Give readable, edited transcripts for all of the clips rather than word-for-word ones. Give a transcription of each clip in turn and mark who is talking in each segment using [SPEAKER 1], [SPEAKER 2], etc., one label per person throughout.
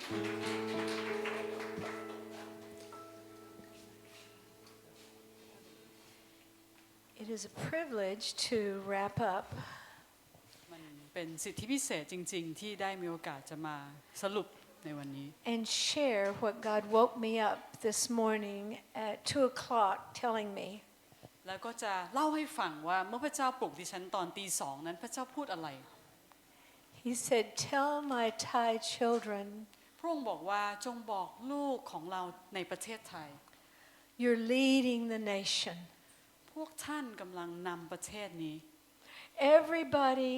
[SPEAKER 1] It is a privilege to wrap up
[SPEAKER 2] มันเป็นสิทธิพิเศษจริงๆที่ได้มีโอกาสจะมาสรุปในวันนี้
[SPEAKER 1] and share what God woke me up this morning at 2 o'clock telling me.
[SPEAKER 2] แล้วก็จะเล่าให้ฟังว่าเมื่อพระเจ้าปลุกดิฉันตอนตีสองนั้นพระเจ้าพูดอะไร
[SPEAKER 1] He said, "Tell my Thai children,
[SPEAKER 2] พระองค์บอกว่าจงบอกลูกของเราในประเทศไทย
[SPEAKER 1] you're leading the nation.
[SPEAKER 2] พวกท่านกำลังนำประเทศนี้
[SPEAKER 1] Everybody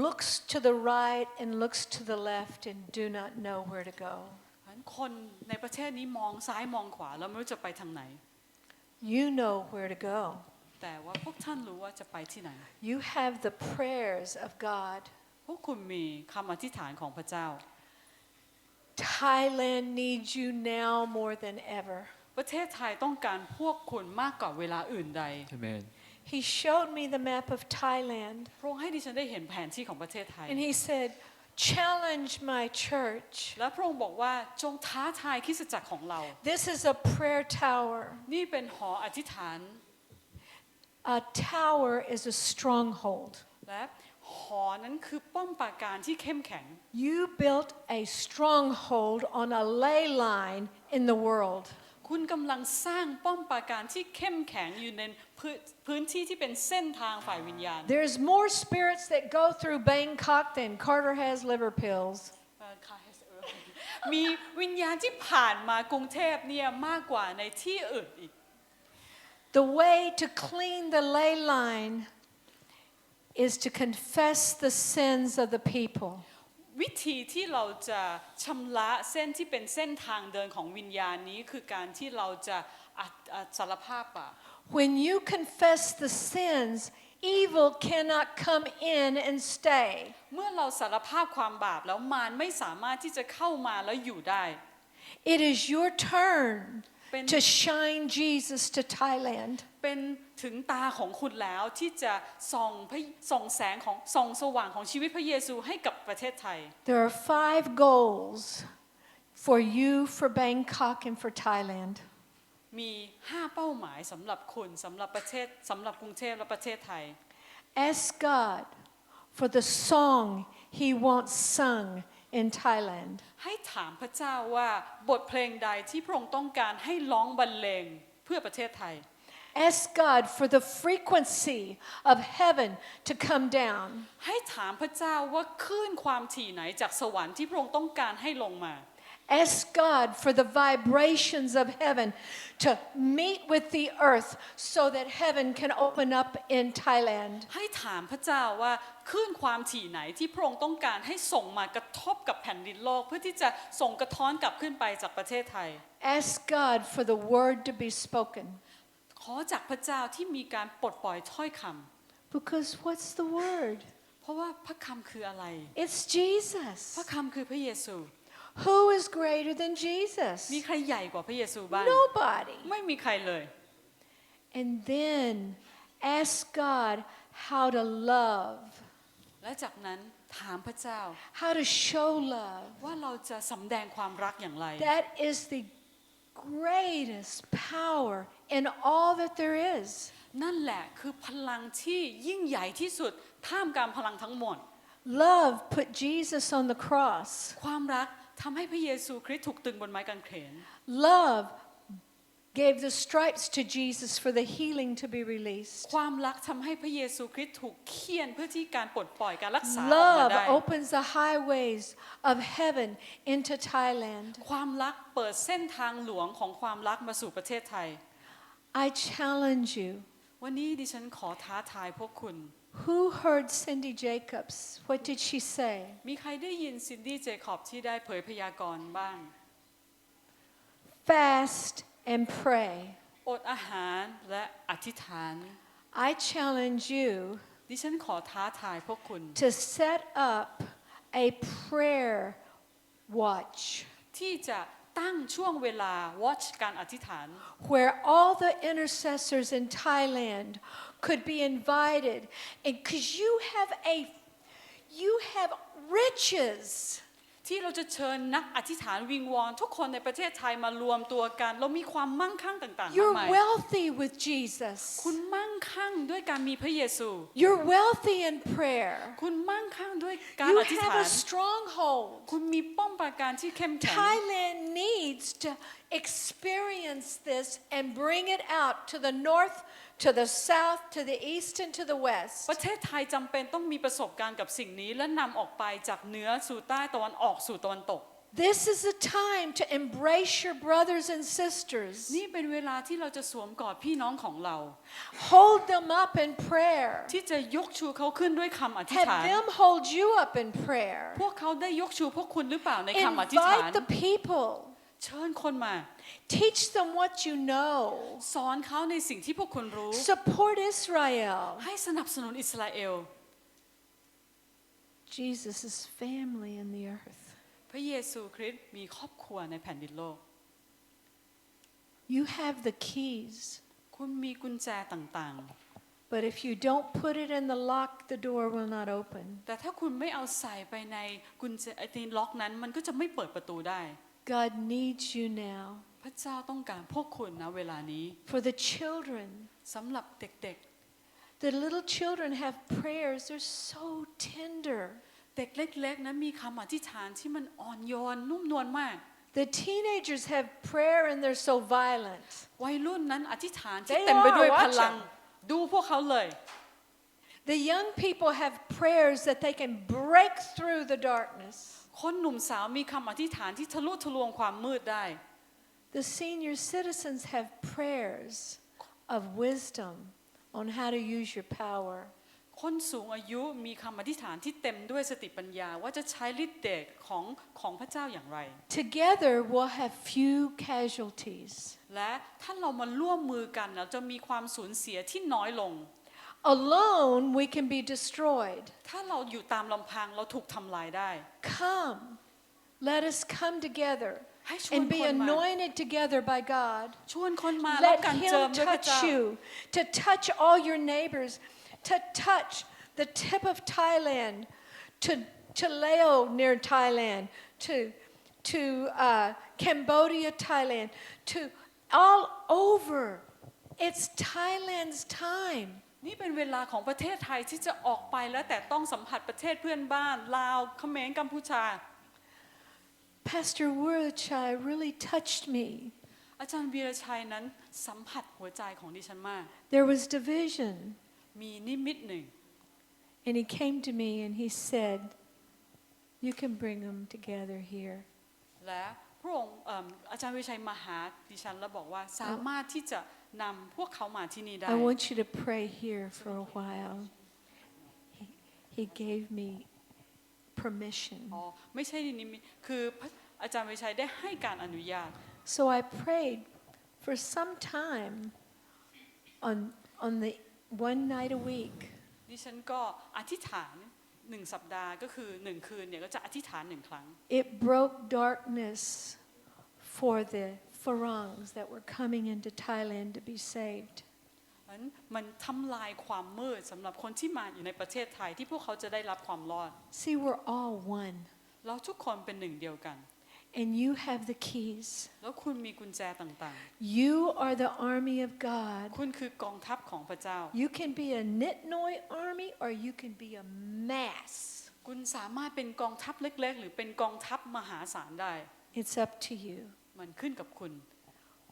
[SPEAKER 1] looks to the right and looks to the left and do not know where to go.
[SPEAKER 2] คนในประเทศนี้มองซ้ายมองขวาแล้วไม่รู้จะไปทางไหน
[SPEAKER 1] You know where to go.
[SPEAKER 2] แต่ว่าพวกท่านรู้ว่าจะไปที่ไหน
[SPEAKER 1] You have the prayers of God.
[SPEAKER 2] พวกคุณมีคำอธิษฐานของพระเจ้า
[SPEAKER 1] Thailand needs you now more than ever."
[SPEAKER 2] ประเทศไทยต้องการพวกคุณมากกว่าเวลาอื่นใด
[SPEAKER 3] Amen.
[SPEAKER 1] He showed me the map of Thailand
[SPEAKER 2] พระองค์ให้ดิฉันได้เห็นแผนที่ของประเทศไทย
[SPEAKER 1] and he said, "Challenge my church.
[SPEAKER 2] และพระองค์บอกว่าจงท้าทายคริสตจักรของเรา
[SPEAKER 1] This is a prayer tower.
[SPEAKER 2] นี่เป็นหออธิษฐาน
[SPEAKER 1] A tower is a stronghold.
[SPEAKER 2] และหอนั้นคือป้อมปราการที่เข้มแข็ง
[SPEAKER 1] You built a stronghold on a ley line in the world.
[SPEAKER 2] คุณกำลังสร้างป้อมปราการที่เข้มแข็งอยู่ในพื้นที่ที่เป็นเส้นทางฝ่ายวิญญาณ
[SPEAKER 1] There's more spirits that go through Bangkok than Carter has liver pills.
[SPEAKER 2] มีวิญญาณที่ผ่านมากรุงเทพเนี่ยมากกว่าในที่อื่นอีก
[SPEAKER 1] The way to clean the ley line is to confess the sins of the people.
[SPEAKER 2] วิธีที่เราจะชำระเส้นที่เป็นเส้นทางเดินของวิญญาณนี้คือการที่เราจะสารภาพบาป
[SPEAKER 1] When you confess the sins, evil cannot come in and stay.
[SPEAKER 2] เมื่อเราสารภาพความบาปแล้วมารไม่สามารถที่จะเข้ามาแล้วอยู่ได้
[SPEAKER 1] It is your turn to shine Jesus to Thailand.
[SPEAKER 2] เป็นถึงตาของคุณแล้วที่จะส่องแสงของส่องสว่างของชีวิตพระเยซูให้กับประเทศไทย
[SPEAKER 1] There are 5 goals for you, for Bangkok, and for Thailand.
[SPEAKER 2] มี5เป้าหมายสำหรับคุณสำหรับประเทศสำหรับกรุงเทพและประเทศไทย
[SPEAKER 1] Ask God for the song He wants sung in Thailand.
[SPEAKER 2] ให้ถามพระเจ้าว่าบทเพลงใดที่พระองค์ต้องการให้ร้องบรรเลงเพื่อประเทศไทย
[SPEAKER 1] Ask God for the frequency of heaven to come down.
[SPEAKER 2] ให้ถามพระเจ้าว่าคลื่นความถี่ไหนจากสวรรค์ที่พระองค์ต้องการให้ลงมา
[SPEAKER 1] Ask God for the vibrations of heaven to meet with the earth so that heaven can open up in Thailand.
[SPEAKER 2] ให้ถามพระเจ้าว่าคลื่นความถี่ไหนที่พระองค์ต้องการให้ส่งมากระทบกับแผ่นดินโลกเพื่อที่จะส่งกระท้อนกลับขึ้นไปจากประเทศไทย
[SPEAKER 1] Ask God for the word to be spoken.
[SPEAKER 2] ขอจากพระเจ้าที่มีการปลดปล่อยถ้อยคำ
[SPEAKER 1] Because what's the word?
[SPEAKER 2] เพราะว่าพระคำคืออะไร
[SPEAKER 1] It's Jesus.
[SPEAKER 2] พระคำคือพระเยซู
[SPEAKER 1] Who is greater than Jesus?
[SPEAKER 2] มีใครใหญ่กว่าพระเยซูบ้าง
[SPEAKER 1] Nobody.
[SPEAKER 2] ไม่มีใครเลย
[SPEAKER 1] And then ask God how to love,
[SPEAKER 2] และจากนั้นถามพระเจ้า
[SPEAKER 1] how to show love.
[SPEAKER 2] ว่าเราจะสำแดงความรักอย่างไร
[SPEAKER 1] That is the greatest power in all that there is.
[SPEAKER 2] นั่นแหละคือพลังที่ยิ่งใหญ่ที่สุดท่ามกลางพลังทั้งหมด
[SPEAKER 1] Love put Jesus on the cross.
[SPEAKER 2] ความรักทำให้พระเยซูคริสต์ถูกตึงบนไม้กางเขน
[SPEAKER 1] Love gave the stripes to Jesus for the healing to be released.
[SPEAKER 2] ความรักทำให้พระเยซูคริสต์ถูกเฆี่ยนเพื่อที่การปลดปล่อยการรักษาออกมา
[SPEAKER 1] Love
[SPEAKER 2] ได้
[SPEAKER 1] opens the highways of heaven into Thailand.
[SPEAKER 2] ความรักเปิดเส้นทางหลวงของความรักมาสู่ประเทศไทย
[SPEAKER 1] I challenge you.
[SPEAKER 2] วันนี้ดิฉันขอท้าทายพวกคุณ
[SPEAKER 1] Who heard Cindy Jacobs? What did she say?
[SPEAKER 2] มีใครได้ยินซินดี้เจคอบที่ได้เผยพยากรณ์บ้าง
[SPEAKER 1] Fast and pray.
[SPEAKER 2] อดอาหารและอธิษฐาน
[SPEAKER 1] I challenge you
[SPEAKER 2] ดิฉันขอท้าทายพวกคุณ
[SPEAKER 1] to set up a prayer watch
[SPEAKER 2] ที่จะตั้งช่วงเวลา watch การอธิษฐาน
[SPEAKER 1] where all the intercessors in Thailand could be invited, and because you have riches
[SPEAKER 2] ที่เราจะเชิญนักอธิษฐานวิงวอนทุกคนในประเทศไทยมารวมตัวกันเรามีความมั่งคั่งต่างๆมาก
[SPEAKER 1] You're
[SPEAKER 2] มาย
[SPEAKER 1] wealthy with Jesus.
[SPEAKER 2] คุณมั่งคั่งด้วยการมีพระเยซู
[SPEAKER 1] You're wealthy in prayer.
[SPEAKER 2] คุณมั่งคั่งด้วยการ
[SPEAKER 1] You
[SPEAKER 2] อธิษ
[SPEAKER 1] have
[SPEAKER 2] ฐาน
[SPEAKER 1] a stronghold.
[SPEAKER 2] คุณมีป้อมปราการที่เข้มแข็ง
[SPEAKER 1] Thailand needs to experience this and bring it out to the north, to the south, to the east, and to the west.
[SPEAKER 2] ประเทศไทยจำเป็นต้องมีประสบการณ์กับสิ่งนี้และนำออกไปจากเหนือสู่ใต้ตะวันออกสู่ตะวันตก
[SPEAKER 1] This is the time to embrace your brothers and sisters.
[SPEAKER 2] นี่เป็นเวลาที่เราจะสวมกอดพี่น้องของเรา
[SPEAKER 1] Hold them up in prayer.
[SPEAKER 2] ที่จะยกชูเขาขึ้นด้วยคำอธิษ
[SPEAKER 1] Have
[SPEAKER 2] ฐาน
[SPEAKER 1] them hold you up in prayer.
[SPEAKER 2] พวกเขาได้ยกชูพวกคุณหรือเปล่าในคำอธิษฐาน
[SPEAKER 1] Invite the people.
[SPEAKER 2] เชิญคนมา
[SPEAKER 1] Teach them what you know.
[SPEAKER 2] สอนเขาในสิ่งที่พวกคุณรู้
[SPEAKER 1] Support Israel.
[SPEAKER 2] ให้สนับสนุนอิสราเอล
[SPEAKER 1] Jesus' family in the earth.
[SPEAKER 2] พระเยซูคริสต์มีครอบครัวในแผ่นดินโลก
[SPEAKER 1] You have the keys.
[SPEAKER 2] คุณมีกุญแจต่าง
[SPEAKER 1] But if you don't put it in the lock, the door will not open.
[SPEAKER 2] ๆแต่ถ้าคุณไม่เอาใส่ไปในกุญแจในล็อกนั้นมันก็จะไม่เปิดประตูได้
[SPEAKER 1] God needs you now.
[SPEAKER 2] พระเจ้าต้องการพวกคุณนะเวลานี้
[SPEAKER 1] For the children,
[SPEAKER 2] สำหรับเด็ก
[SPEAKER 1] the little children have prayers. They're so tender.
[SPEAKER 2] ๆเด็กเล็กๆนะมีคำอธิษฐานที่มันอ่อนโยนนุ่มนวลมาก
[SPEAKER 1] The teenagers have prayer and they're so violent.
[SPEAKER 2] วัยรุ่นนั้นอธิษฐานที่
[SPEAKER 1] They
[SPEAKER 2] เต็มไปด้วย
[SPEAKER 1] are
[SPEAKER 2] พลัง
[SPEAKER 1] watching.
[SPEAKER 2] ดูพวกเขาเลย
[SPEAKER 1] The young people have prayers that they can break through the darkness.
[SPEAKER 2] คนหนุ่มสาวมีคำอธิษฐานที่ทะลุทะลวงความมืดได้
[SPEAKER 1] The senior citizens have prayers of wisdom on how to use your power.
[SPEAKER 2] คนสูงอายุมีคำอธิษฐานที่เต็มด้วยสติปัญญาว่าจะใช้ฤทธิ์เดชของพระเจ้าอย่างไร
[SPEAKER 1] Together we'll have few casualties.
[SPEAKER 2] และถ้าเรามาร่วมมือกันเราจะมีความสูญเสียที่น้อยลง
[SPEAKER 1] Alone we can be destroyed.
[SPEAKER 2] ถ้าเราอยู่ตามลำพังเราถูกทำลายได้
[SPEAKER 1] Come, let us come together
[SPEAKER 2] ให้ชวน
[SPEAKER 1] and
[SPEAKER 2] ค
[SPEAKER 1] be
[SPEAKER 2] นมา
[SPEAKER 1] anointed together by God.
[SPEAKER 2] ชวนคนมาแล้ว
[SPEAKER 1] Let
[SPEAKER 2] กันเจิม
[SPEAKER 1] Him
[SPEAKER 2] ด้วยพระ
[SPEAKER 1] touch
[SPEAKER 2] เจ้า
[SPEAKER 1] you, to touch all your neighbors, to touch the tip of Thailand, to Laos near Thailand, to Cambodia, Thailand, to all over. It's Thailand's time.
[SPEAKER 2] นี่เป็นเวลาของประเทศไทยที่จะออกไปแล้วแต่ต้องสัมผัสประเทศเพื่อนบ้านลาวเขมรกัมพูชา
[SPEAKER 1] Pastor Wurchai really touched me.
[SPEAKER 2] อาจารย์วีรชัยนั้นสัมผัสหัวใจของดิฉันมาก
[SPEAKER 1] There was division.
[SPEAKER 2] มีนิมิตหนึ่ง
[SPEAKER 1] And he came to me and he said, you can bring them together here.
[SPEAKER 2] และพระองค์อาจารย์วีรชัยมาหาดิฉันแล้วบอกว่าสามารถที่จะนำพวกเขามาที่นี่ได้
[SPEAKER 1] I want you to pray here for a while. He gave me permission.
[SPEAKER 2] อ๋อไม่ใช่นิมิตคืออาจารย์วีรชัยได้ให้การอนุญาต
[SPEAKER 1] So I prayed for some time on the one night a week.
[SPEAKER 2] ดิฉันก็อธิษฐาน1 สัปดาห์ก็คือ1 คืนเนี่ยก็จะอธิษฐาน1 ครั้ง
[SPEAKER 1] It broke darkness for the Farangs that were coming into Thailand to be saved.
[SPEAKER 2] มันทำลายความมืดสำหรับคนที่มาอยู่ในประเทศไทยที่พวกเขาจะได้รับความรอด
[SPEAKER 1] See, we're all one.
[SPEAKER 2] เราทุกคนเป็นหนึ่งเดียวกัน
[SPEAKER 1] And you have the keys.
[SPEAKER 2] แล้วคุณมีกุญแจต่าง
[SPEAKER 1] You are the army of God.
[SPEAKER 2] ๆคุณคือกองทัพของพระเจ้า
[SPEAKER 1] You can be a Nitnoy army or you can be a mass.
[SPEAKER 2] คุณสามารถเป็นกองทัพเล็กๆหรือเป็นกองทัพมหาศาลได้
[SPEAKER 1] It's up to you.
[SPEAKER 2] มันขึ้นกับคุณ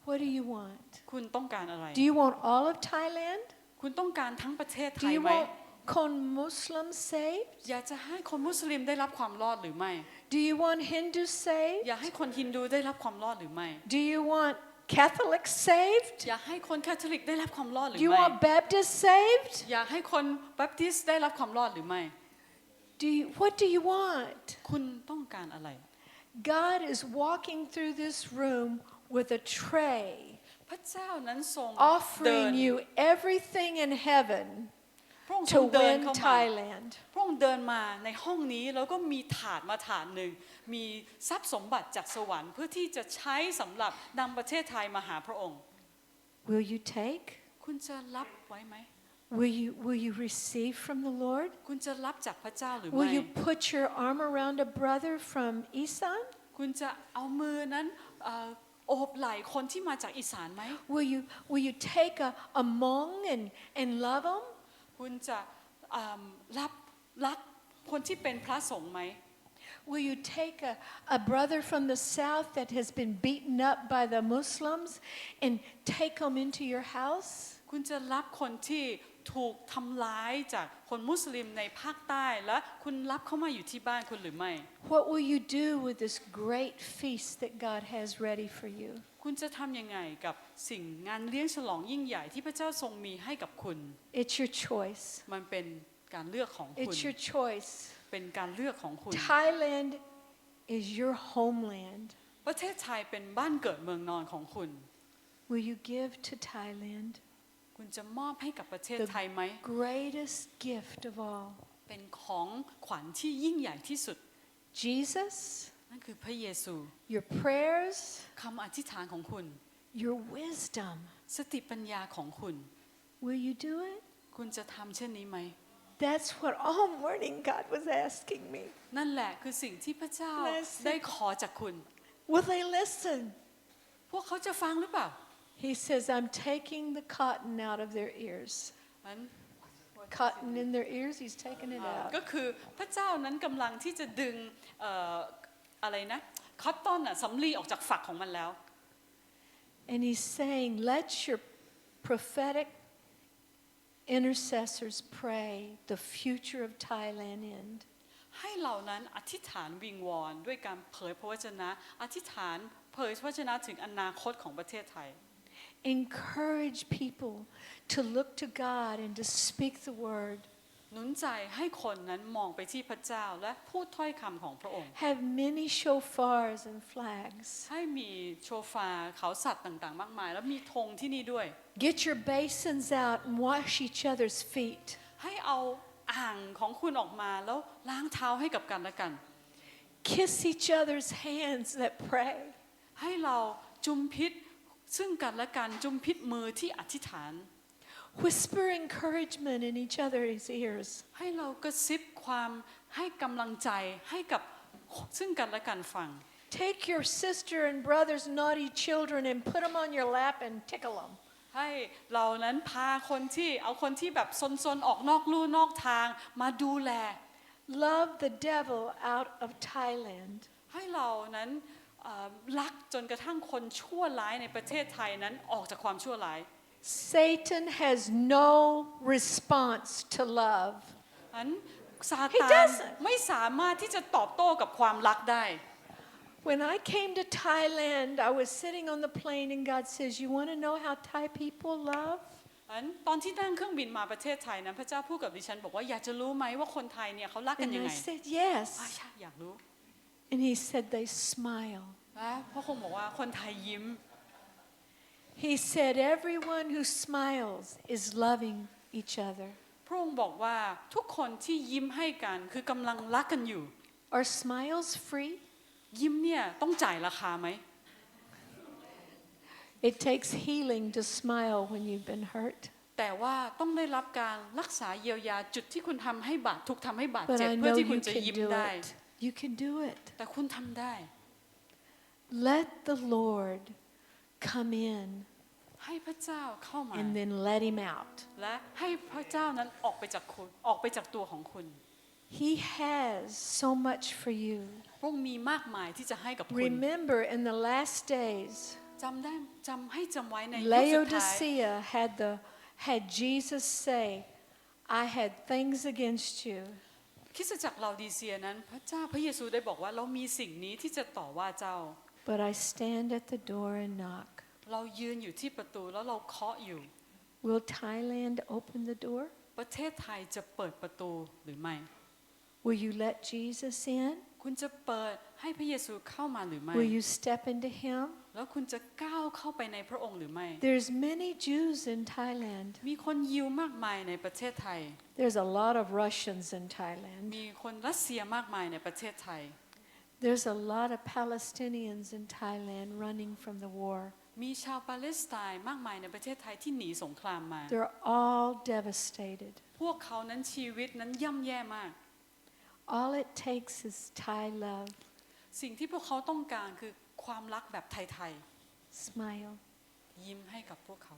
[SPEAKER 1] What do you want?
[SPEAKER 2] คุณต้องการอะไร
[SPEAKER 1] Do you want all of Thailand?
[SPEAKER 2] คุณต้องการทั้งประเทศไท
[SPEAKER 1] Do
[SPEAKER 2] ย
[SPEAKER 1] you
[SPEAKER 2] ไหม
[SPEAKER 1] want Kon Muslims saved?
[SPEAKER 2] อยากจะให้คนมุสลิมได้รับความรอดหรือไม่
[SPEAKER 1] Do you want Hindus saved?
[SPEAKER 2] อยากให้คนฮินดูได้รับความรอดหรือไม่
[SPEAKER 1] Do you want Catholics saved?
[SPEAKER 2] อยากให้คนคาทอลิกได้รับความรอดหรือ
[SPEAKER 1] Do you
[SPEAKER 2] ไม่
[SPEAKER 1] want Baptists saved?
[SPEAKER 2] อยากให้คนบัพติสต์ได้รับความรอดหรือไม่
[SPEAKER 1] What do you want?
[SPEAKER 2] คุณต้องการอะไร
[SPEAKER 1] God is walking through this room with a tray,
[SPEAKER 2] พระเจ้านั้นทรงเดิน
[SPEAKER 1] offering you everything in heaven
[SPEAKER 2] พระองค์ทรง
[SPEAKER 1] to
[SPEAKER 2] เดิน
[SPEAKER 1] win
[SPEAKER 2] เข้ามา
[SPEAKER 1] Thailand.
[SPEAKER 2] พระองค์เดินมาในห้องนี้แล้วก็มีถาดมาถาดหนึ่งมีทรัพย์สมบัติจากสวรรค์เพื่อที่จะใช้สำหรับนำประเทศไทยมาหาพระองค์
[SPEAKER 1] Will you take?
[SPEAKER 2] คุณจะรับไว้ไหม
[SPEAKER 1] Will you receive from the Lord?
[SPEAKER 2] คุณจะรับจากพระเจ้าหรือ
[SPEAKER 1] Will
[SPEAKER 2] ไม่
[SPEAKER 1] you put your arm around a brother from Isan?
[SPEAKER 2] คุณจะเอามือนั้นโอบไหล่คนที่มาจากอีสานไหม
[SPEAKER 1] Will you take a Hmong and love him?
[SPEAKER 2] คุณจะรักคนที่เป็นพระสงฆ์ไหม
[SPEAKER 1] Will you take a brother from the south that has been beaten up by the Muslims and take him into your house?
[SPEAKER 2] คุณจะรับคนที่ถูกทำร้ายจากคนมุสลิมในภาคใต้และคุณรับเขามาอยู่ที่บ้านคุณหรือไม่
[SPEAKER 1] What will you do with this great feast that God has ready for you?
[SPEAKER 2] คุณจะทำยังไงกับสิ่งงานเลี้ยงฉลองยิ่งใหญ่ที่พระเจ้าทรงมีให้กับคุณ
[SPEAKER 1] It's your choice.
[SPEAKER 2] มันเป็นการเลือกของคุณ
[SPEAKER 1] It's your choice.
[SPEAKER 2] เป็นการเลือกของคุณ
[SPEAKER 1] Thailand is your homeland.
[SPEAKER 2] ประเทศไทยเป็นบ้านเกิดเมืองนอนของคุณ
[SPEAKER 1] Will you give to Thailand
[SPEAKER 2] คุณจะมอบให้กับประเทศไทยไหม
[SPEAKER 1] the greatest gift of all?
[SPEAKER 2] เป็นของขวัญที่ยิ่งใหญ่ที่สุด
[SPEAKER 1] Jesus,
[SPEAKER 2] นั่นคือพระเยซู
[SPEAKER 1] your prayers,
[SPEAKER 2] คำอธิษฐานของคุณ
[SPEAKER 1] your wisdom.
[SPEAKER 2] สติปัญญาของคุณ
[SPEAKER 1] Will you do it?
[SPEAKER 2] คุณจะทำเช่นนี้ไหม
[SPEAKER 1] That's what all morning God was asking me.
[SPEAKER 2] นั่นแหละคือสิ่งที่พระเจ้า
[SPEAKER 1] Listen.
[SPEAKER 2] ได้ขอจากคุณ
[SPEAKER 1] Will they listen?
[SPEAKER 2] พวกเขาจะฟังหรือเปล่า
[SPEAKER 1] He says, I'm taking the cotton out of their ears.
[SPEAKER 2] นั้น
[SPEAKER 1] Cotton in their ears, he's taking it out.
[SPEAKER 2] ก็คือพระเจ้านั้นกำลังที่จะดึงอะไรนะคอตตอนสำลีออกจากฝักของมันแล้ว
[SPEAKER 1] And he's saying, let your prophetic intercessors pray the future of Thailand end.
[SPEAKER 2] ให้เหล่านั้นอธิษฐานวิงวอนด้วยการเผยพระวจนะอธิษฐานเผยพระวจนะถึงอนาคตของประเทศไทย
[SPEAKER 1] Encourage people to look to God and to speak the word.
[SPEAKER 2] หนุนใจให้คนนั้นมองไปที่พระเจ้าและพูดถ้อยคำของพระองค์
[SPEAKER 1] Have many shofars and flags.
[SPEAKER 2] ให้มีโชฟาเขาสัตว์ต่างๆมากมายแล้วมีธงที่นี่ด้วย
[SPEAKER 1] Get your basins out and wash each other's feet.
[SPEAKER 2] ให้เอาอ่างของคุณออกมาแล้วล้างเท้าให้กับกันและกัน
[SPEAKER 1] Kiss each other's hands that pray.
[SPEAKER 2] ให้เราจุมพิษซึ่งกันและกันจุมพิษมือที่อธิษฐาน
[SPEAKER 1] Whisper encouragement in each other's ears.
[SPEAKER 2] ให้เรากระซิบความให้กำลังใจให้กับซึ่งกันและกันฟัง
[SPEAKER 1] Take your sister and brother's naughty children and put them on your lap and tickle them.
[SPEAKER 2] ให้เรานั้นพาคนที่แบบซนๆออกนอกลู่นอกทางมาดูแล
[SPEAKER 1] Love the devil out of Thailand.
[SPEAKER 2] ให้เรานั้นรักจนกระทั่งคนชั่วร้ายในประเทศไทยนั้นออกจากความชั่วร้าย
[SPEAKER 1] Satan has no response to love.
[SPEAKER 2] นั้นซา
[SPEAKER 1] He
[SPEAKER 2] ตาน
[SPEAKER 1] doesn't.
[SPEAKER 2] ไม่สามารถที่จะตอบโต้กับความรักได้
[SPEAKER 1] When I came to Thailand, I was sitting on the plane and God says, you want to know how Thai people love?
[SPEAKER 2] ตอนที่นั่งเครื่องบินมาประเทศไทยนั้นพระเจ้าพูดกับดิฉันบอกว่าอยากจะรู้ไหมว่าคนไทยเนี่ยเขารักกัน
[SPEAKER 1] And
[SPEAKER 2] ยัง
[SPEAKER 1] I
[SPEAKER 2] ไง
[SPEAKER 1] said,
[SPEAKER 2] ใช่
[SPEAKER 1] yes.
[SPEAKER 2] อยากรู้
[SPEAKER 1] And he said, they smile.
[SPEAKER 2] และพ่อคงบอกว่าคนไทยยิ้ม
[SPEAKER 1] He said, everyone who smiles is loving each other.
[SPEAKER 2] พระองค์บอกว่าทุกคนที่ยิ้มให้กันคือกำลังรักกันอยู่
[SPEAKER 1] Are smiles free?
[SPEAKER 2] ยิ้มเนี่ยต้องจ่ายราคาไหม
[SPEAKER 1] It takes healing to smile when you've been hurt.
[SPEAKER 2] แต่ว่าต้องได้รับการรักษาเยียวยาจุดที่คุณทำให้ถูกทำให้บาด
[SPEAKER 1] But
[SPEAKER 2] เจ็บ
[SPEAKER 1] I
[SPEAKER 2] เพื่อ
[SPEAKER 1] know
[SPEAKER 2] ที่คุณ
[SPEAKER 1] you
[SPEAKER 2] จะ
[SPEAKER 1] can
[SPEAKER 2] ยิ้ม
[SPEAKER 1] do
[SPEAKER 2] ได้
[SPEAKER 1] it. You can do it.
[SPEAKER 2] แต่คุณทำได้
[SPEAKER 1] Let the Lord come in
[SPEAKER 2] ให้พระเจ้าเข้ามา
[SPEAKER 1] and then let him out.
[SPEAKER 2] และให้พระเจ้านั้นออกไปจากคุณออกไปจากตัวของคุณ
[SPEAKER 1] He has so much for you.
[SPEAKER 2] พระองค์มีมากมายที่จะให้กับคุณ
[SPEAKER 1] Remember, in the last days,
[SPEAKER 2] จำไว้ในยุคสุดท้าย
[SPEAKER 1] Laodicea had Jesus say, I had things against you.
[SPEAKER 2] คริสตจักรลาดีเซียนั้นพระเยซูได้บอกว่าเรามีสิ่งนี้ที่จะต่อว่าเจ้า
[SPEAKER 1] But I stand at the door and knock.
[SPEAKER 2] เรายืนอยู่ที่ประตูแล้วเราเคาะอยู่
[SPEAKER 1] Will Thailand open the door?
[SPEAKER 2] ประเทศไทยจะเปิดประตูหรือไม่
[SPEAKER 1] Will you let Jesus in?
[SPEAKER 2] คุณจะเปิดให้พระเยซูเข้ามาหรือไม่
[SPEAKER 1] Will you step into him?
[SPEAKER 2] แล้วคุณจะก้าวเข้าไปในพระองค์หรือไม่
[SPEAKER 1] There's many Jews in Thailand.
[SPEAKER 2] มีคนยิวมากมายในประเทศไทย
[SPEAKER 1] There's a lot of Russians in Thailand.
[SPEAKER 2] มีคนรัสเซียมากมายในประเทศไทย
[SPEAKER 1] There's a lot of Palestinians in Thailand running from the war.
[SPEAKER 2] มีชาวปาเลสไตน์มากมายในประเทศไทยที่หนีสงครามมา
[SPEAKER 1] They're all devastated.
[SPEAKER 2] พวกเขานั้นชีวิตนั้นย่ำแย่มาก
[SPEAKER 1] All it takes is Thai love.
[SPEAKER 2] สิ่งที่พวกเขาต้องการคือความรักแบบไทย
[SPEAKER 1] Smile.
[SPEAKER 2] ๆยิ้มให้กับพวกเขา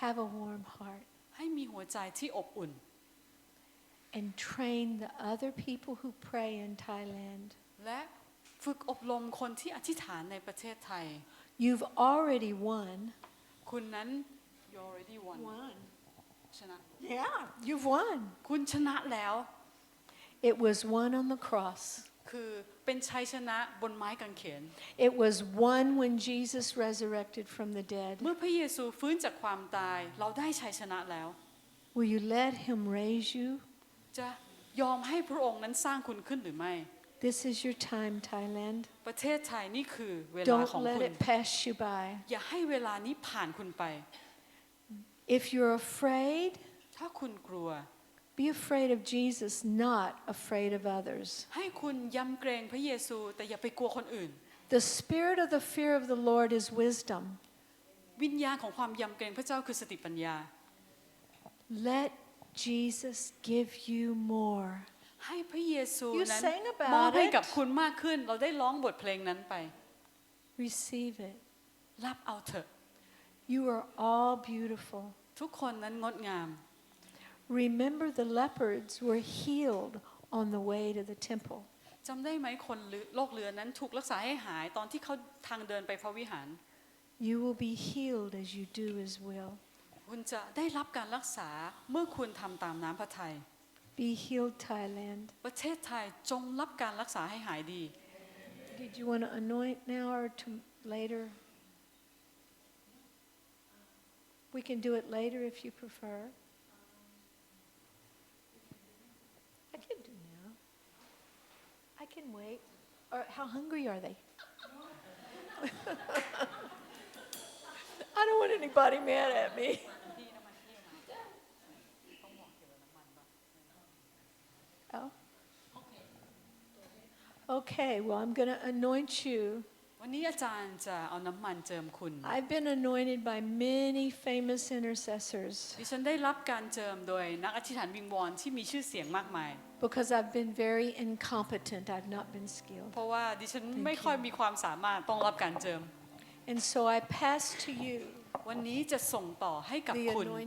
[SPEAKER 1] Have a warm heart.
[SPEAKER 2] ให้มีหัวใจที่อบอุ่น
[SPEAKER 1] And train the other people who pray in Thailand.
[SPEAKER 2] และฝึกอบรมคนที่อธิษฐานในประเทศไทย
[SPEAKER 1] You've already won.
[SPEAKER 2] คุณนั้น you already won ชนะ
[SPEAKER 1] Yeah, you've won.
[SPEAKER 2] คุณชนะแล้ว
[SPEAKER 1] It was won on the cross.
[SPEAKER 2] คือเป็นชัยชนะบนไม้กางเขน
[SPEAKER 1] It was won when Jesus resurrected from the dead.
[SPEAKER 2] เมื่อพระเยซูฟื้นจากความตายเราได้ชัยชนะแล้ว
[SPEAKER 1] Will you let him raise you?
[SPEAKER 2] จะยอมให้พระองค์นั้นสร้างคุณขึ้นหรือไม่
[SPEAKER 1] This is your time, Thailand.
[SPEAKER 2] ประเทศไทยนี่คือเวลา
[SPEAKER 1] Don't
[SPEAKER 2] ของ
[SPEAKER 1] let
[SPEAKER 2] คุณ
[SPEAKER 1] it pass you by.
[SPEAKER 2] อย่าให้เวลานี้ผ่านคุณไป
[SPEAKER 1] If you're afraid,
[SPEAKER 2] ถ้าคุณกลัว
[SPEAKER 1] be afraid of Jesus, not afraid of others.
[SPEAKER 2] ให้คุณยำเกรงพระเยซูแต่อย่าไปกลัวคนอื่น
[SPEAKER 1] The spirit of the fear of the Lord is wisdom.
[SPEAKER 2] วิญญาณของความยำเกรงพระเจ้าคือสติปัญญา
[SPEAKER 1] Let Jesus give you more.
[SPEAKER 2] ให้พระเยซู
[SPEAKER 1] You
[SPEAKER 2] นั้น
[SPEAKER 1] sang about
[SPEAKER 2] มอบให้
[SPEAKER 1] it.
[SPEAKER 2] กับคุณมากขึ้นเราได้ร้องบทเพลงนั้นไป
[SPEAKER 1] Receive it.
[SPEAKER 2] รับเอาเถอะ
[SPEAKER 1] You are all beautiful.
[SPEAKER 2] ทุกคนนั้นงดงาม
[SPEAKER 1] Remember the leopards were healed on the way to the temple.
[SPEAKER 2] จำได้ไหมคนโรคเรื้อนนั้นถูกรักษาให้หายตอนที่เขาทางเดินไปพระวิหาร
[SPEAKER 1] You will be healed as you do His will.
[SPEAKER 2] คุณจะได้รับการรักษาเมื่อคุณทำตามน้ำพระทัย
[SPEAKER 1] Be healed, Thailand.
[SPEAKER 2] ประเทศไทยจงรับการรักษาให้หายดี
[SPEAKER 1] Did you want to anoint now or later? We can do it later if you prefer. I can do now. I can wait. Or how hungry are they? I don't want anybody mad at me. Oh. Okay, well, I'm going to anoint you.
[SPEAKER 2] วันนี้อาจารย์จะเอาน้ำมันเจิมคุณ
[SPEAKER 1] I've been anointed by many famous intercessors
[SPEAKER 2] ดิฉันได้รับการเจิมโดยนักอธิษฐานวิงวอนที่มีชื่อเสียงมากมาย
[SPEAKER 1] because I've been very incompetent. I've not been skilled.
[SPEAKER 2] เพราะว่าดิฉันไม่ค่อยมีความสามารถต้องรับการเจิม
[SPEAKER 1] And so I pass to you
[SPEAKER 2] วันนี้จะส่งต่อให้กับ
[SPEAKER 1] the
[SPEAKER 2] คุณ
[SPEAKER 1] anointing.